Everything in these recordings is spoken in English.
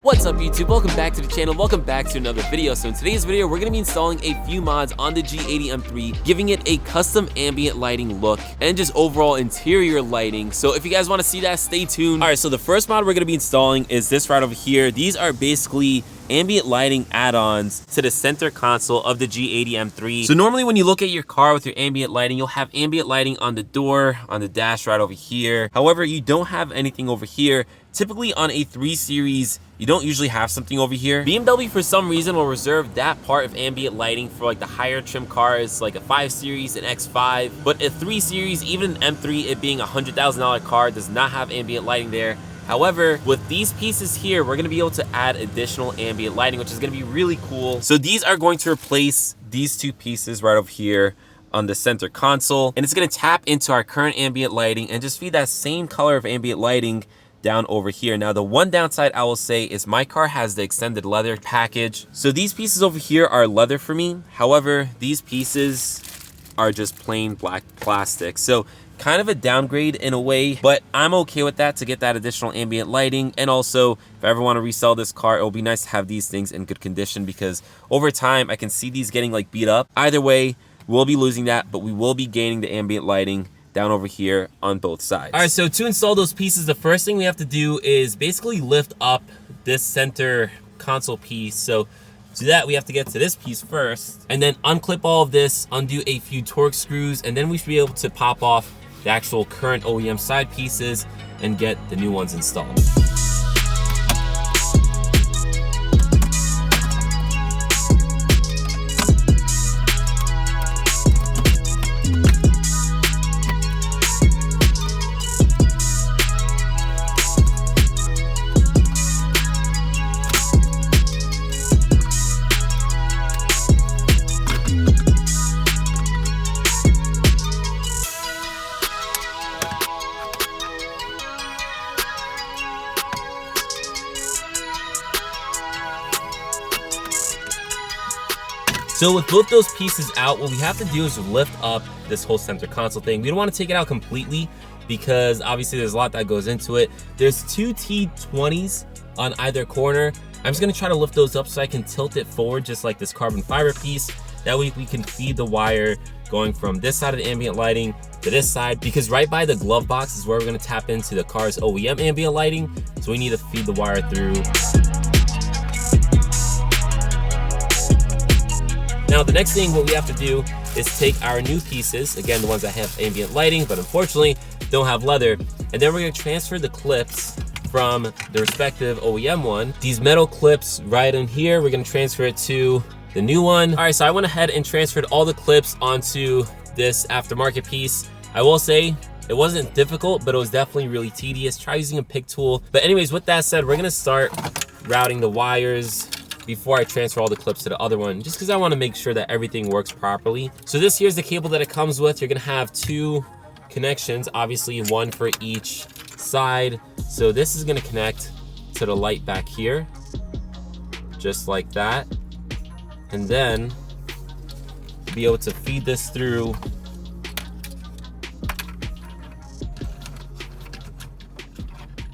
What's up YouTube? Welcome back to the channel, welcome back to another video. So in today's video, we're going to be installing a few mods on the G80 M3, giving it a custom ambient lighting look and just overall interior lighting. So if you guys want to see that, stay tuned. Alright, so the first mod we're going to be installing is this right over here. These are basically ambient lighting add-ons to the center console of the G80 M3. So normally when you look at your car with your ambient lighting, you'll have ambient lighting on the door, on the dash right over here. However, you don't have anything over here. Typically on a 3 Series, you don't usually have something over here. BMW for some reason will reserve that part of ambient lighting for like the higher trim cars, like a 5 Series, an X5. But a 3 Series, even an M3, it being a $100,000 car, does not have ambient lighting there. However, with these pieces here, we're gonna be able to add additional ambient lighting, which is gonna be really cool. So these are going to replace these two pieces right over here on the center console. And it's gonna tap into our current ambient lighting and just feed that same color of ambient lighting down over here. Now, the one downside I will say is my car has the extended leather package. So these pieces over here are leather for me. However, these pieces are just plain black plastic. So kind of a downgrade in a way, but I'm okay with that to get that additional ambient lighting. And also, if I ever want to resell this car, it'll be nice to have these things in good condition because over time I can see these getting like beat up. Either way, we'll be losing that, but we will be gaining the ambient lighting down over here on both sides. All right, so to install those pieces, the first thing we have to do is basically lift up this center console piece. So to that, we have to get to this piece first and then unclip all of this, undo a few Torx screws, and then we should be able to pop off the actual current OEM side pieces and get the new ones installed. So with both those pieces out, what we have to do is lift up this whole center console thing. We don't want to take it out completely because obviously there's a lot that goes into it. There's two T20s on either corner. I'm just gonna try to lift those up so I can tilt it forward just like this carbon fiber piece. That way we can feed the wire going from this side of the ambient lighting to this side, because right by the glove box is where we're gonna tap into the car's OEM ambient lighting. So we need to feed the wire through. Now, the next thing what we have to do is take our new pieces, again, the ones that have ambient lighting, but unfortunately don't have leather, and then we're gonna transfer the clips from the respective OEM one. These metal clips right in here, we're gonna transfer it to the new one. All right, so I went ahead and transferred all the clips onto this aftermarket piece. I will say, it wasn't difficult, but it was definitely really tedious. Try using a pick tool. But anyways, with that said, we're gonna start routing the wires before I transfer all the clips to the other one, just because I want to make sure that everything works properly. So this here's the cable that it comes with. You're gonna have two connections, obviously one for each side. So this is gonna connect to the light back here, just like that. And then be able to feed this through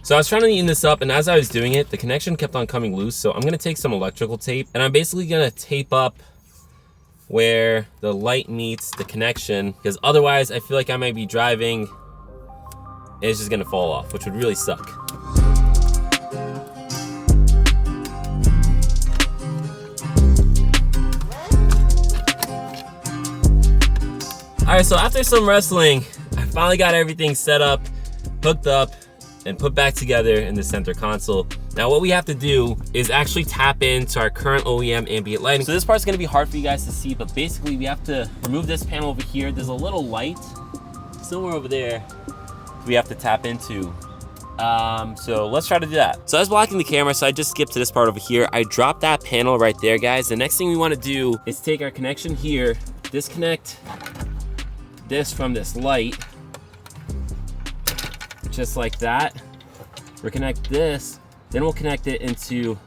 So I was trying to neaten this up, and as I was doing it, the connection kept on coming loose. So I'm gonna take some electrical tape, and I'm basically gonna tape up where the light meets the connection, because otherwise I feel like I might be driving and it's just gonna fall off, which would really suck. All right, so after some wrestling, I finally got everything set up, hooked up, and put back together in the center console. Now what we have to do is actually tap into our current OEM ambient lighting. So this part's gonna be hard for you guys to see, but basically we have to remove this panel over here. There's a little light somewhere over there we have to tap into. So let's try to do that. So I was blocking the camera, so I just skipped to this part over here. I dropped that panel right there, guys. The next thing we wanna do is take our connection here, disconnect this from this light, just like that. We'll connect this, then we'll connect it into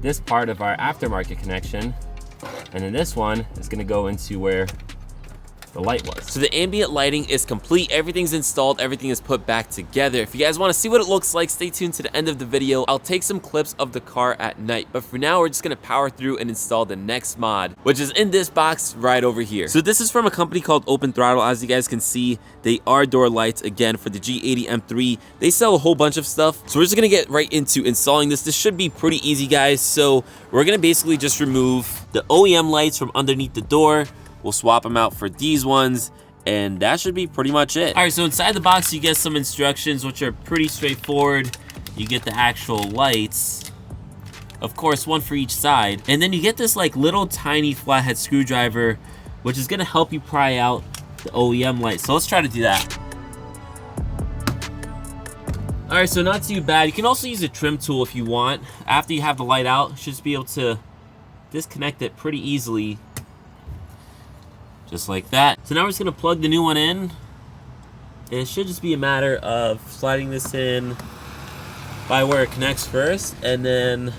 this part of our aftermarket connection. And then this one is gonna go into where the light was. So the ambient lighting is complete. Everything's installed. Everything is put back together. If you guys want to see what it looks like, stay tuned to the end of the video. I'll take some clips of the car at night. But for now, we're just going to power through and install the next mod, which is in this box right over here. So this is from a company called Open Throttle. As you guys can see, they are door lights again for the G80 M3. They sell a whole bunch of stuff. So we're just going to get right into installing this. This should be pretty easy, guys. So we're going to basically just remove the OEM lights from underneath the door. We'll swap them out for these ones, and that should be pretty much it. All right, so inside the box, you get some instructions, which are pretty straightforward. You get the actual lights, of course, one for each side. And then you get this like little tiny flathead screwdriver, which is gonna help you pry out the OEM lights. So let's try to do that. All right, so not too bad. You can also use a trim tool if you want. After you have the light out, you should just be able to disconnect it pretty easily. Just like that. So now we're just gonna plug the new one in. And it should just be a matter of sliding this in by where it connects first, and then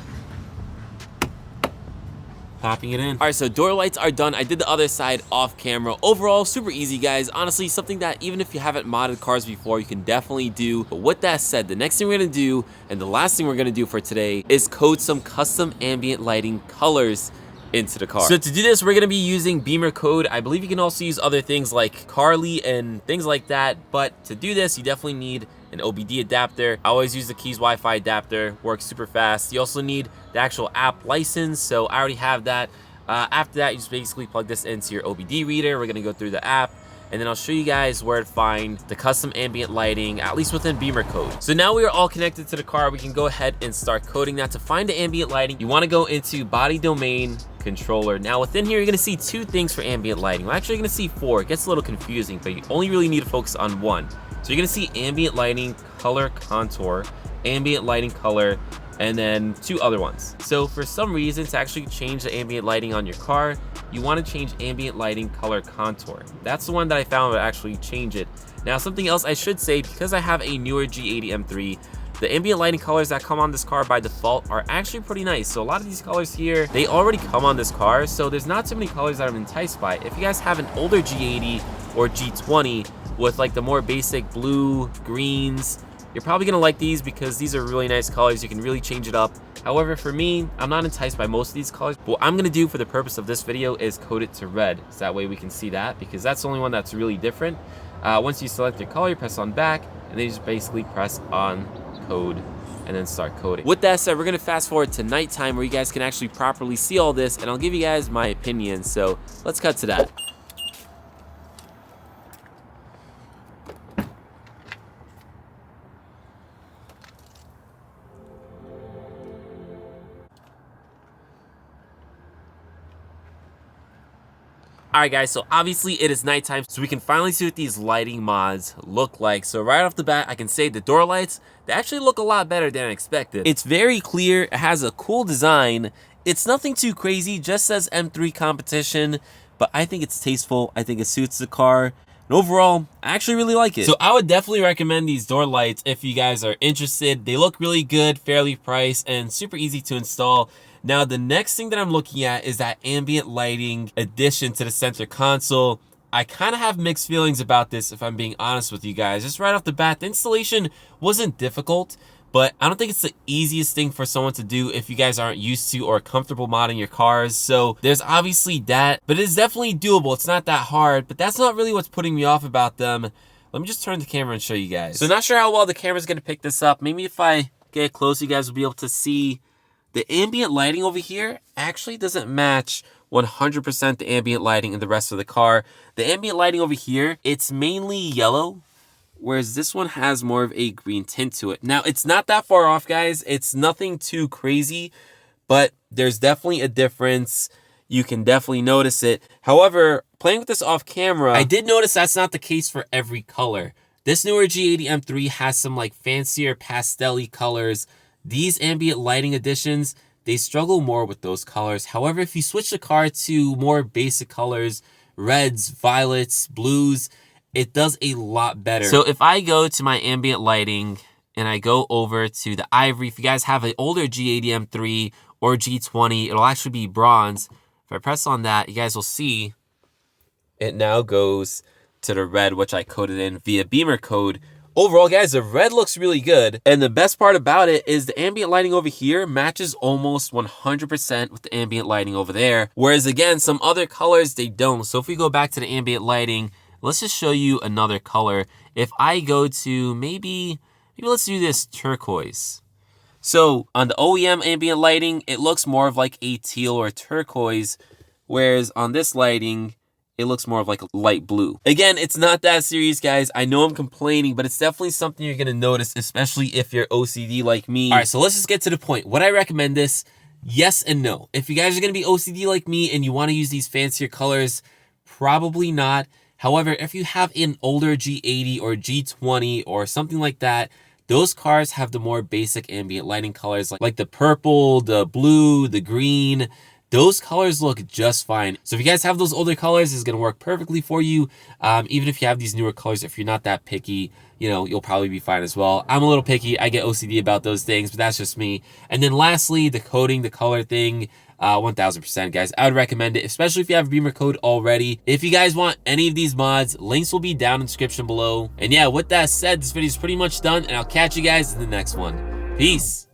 popping it in. All right, so door lights are done. I did the other side off camera. Overall, super easy, guys. Honestly, something that even if you haven't modded cars before, you can definitely do. But with that said, the next thing we're gonna do, and the last thing we're gonna do for today, is code some custom ambient lighting colors into the car. So to do this, we're gonna be using Beamer code. I believe you can also use other things like Carly and things like that, but to do this, you definitely need an OBD adapter. I always use the Keys Wi-Fi adapter, works super fast. You also need the actual app license, so I already have that. After that, you just basically plug this into your OBD reader. We're gonna go through the app, and then I'll show you guys where to find the custom ambient lighting, at least within Beamer code. So now we are all connected to the car, we can go ahead and start coding. Now to find the ambient lighting, you wanna go into body domain controller. Now within here, you're gonna see two things for ambient lighting. Well, actually, you're gonna see four. It gets a little confusing, but you only really need to focus on one. So you're gonna see ambient lighting, color contour, ambient lighting color, and then two other ones. So for some reason, to actually change the ambient lighting on your car, you want to change ambient lighting color contour. That's the one that I found would actually change it. Now something else I should say, because I have a newer G80 M3, the ambient lighting colors that come on this car by default are actually pretty nice. So a lot of these colors here, they already come on this car, so there's not too many colors that I'm enticed by. If you guys have an older G80 or G20 with like the more basic blue, greens, you're probably gonna like these because these are really nice colors. You can really change it up. However, for me, I'm not enticed by most of these colors. What I'm gonna do for the purpose of this video is code it to red. So that way we can see that, because that's the only one that's really different. Once you select your color, you press on back, and then you just basically press on code and then start coding. With that said, we're gonna fast forward to nighttime where you guys can actually properly see all this, and I'll give you guys my opinion. So let's cut to that. Alright guys, so obviously it is nighttime, so we can finally see what these lighting mods look like. So right off the bat, I can say the door lights, they actually look a lot better than I expected. It's very clear, it has a cool design. It's nothing too crazy, just says M3 competition, but I think it's tasteful, I think it suits the car. And overall, I actually really like it. So I would definitely recommend these door lights if you guys are interested. They look really good, fairly priced, and super easy to install. Now, the next thing that I'm looking at is that ambient lighting addition to the center console. I kind of have mixed feelings about this, if I'm being honest with you guys. Just right off the bat, the installation wasn't difficult, but I don't think it's the easiest thing for someone to do if you guys aren't used to or comfortable modding your cars. So there's obviously that, but it's definitely doable. It's not that hard, but that's not really what's putting me off about them. Let me just turn the camera and show you guys. So not sure how well the camera's gonna pick this up. Maybe if I get close, you guys will be able to see the ambient lighting over here actually doesn't match 100% the ambient lighting in the rest of the car. The ambient lighting over here, it's mainly yellow, whereas this one has more of a green tint to it. Now, it's not that far off, guys. It's nothing too crazy, but there's definitely a difference. You can definitely notice it. However, playing with this off camera, I did notice that's not the case for every color. This newer G80 M3 has some like fancier pastel-y colors. These ambient lighting additions, they struggle more with those colors. However, if you switch the car to more basic colors, reds, violets, blues, it does a lot better. So if I go to my ambient lighting and I go over to the ivory, if you guys have an older G80 M3 or G20, it'll actually be bronze. If I press on that, you guys will see it now goes to the red, which I coded in via beamer code. Overall, guys, the red looks really good. And the best part about it is the ambient lighting over here matches almost 100% with the ambient lighting over there. Whereas again, some other colors, they don't. So if we go back to the ambient lighting, let's just show you another color. If I go to maybe let's do this turquoise. So on the OEM ambient lighting, it looks more of like a teal or turquoise. Whereas on this lighting, it looks more of like a light blue. Again, it's not that serious, guys. I know I'm complaining, but it's definitely something you're gonna notice, especially if you're OCD like me. All right, so let's just get to the point. Would I recommend this? Yes and no. If you guys are gonna be OCD like me and you wanna use these fancier colors, probably not. However, if you have an older G80 or G20 or something like that, those cars have the more basic ambient lighting colors like the purple, the blue, the green. Those colors look just fine. So if you guys have those older colors, it's gonna work perfectly for you. Even if you have these newer colors, if you're not that picky, you know, you'll probably be fine as well. I'm a little picky. I get OCD about those things, but that's just me. And then lastly, the coding, the color thing, 1000%, guys. I would recommend it, especially if you have beamer code already. If you guys want any of these mods, links will be down in the description below. And yeah, with that said, this video is pretty much done, and I'll catch you guys in the next one. Peace.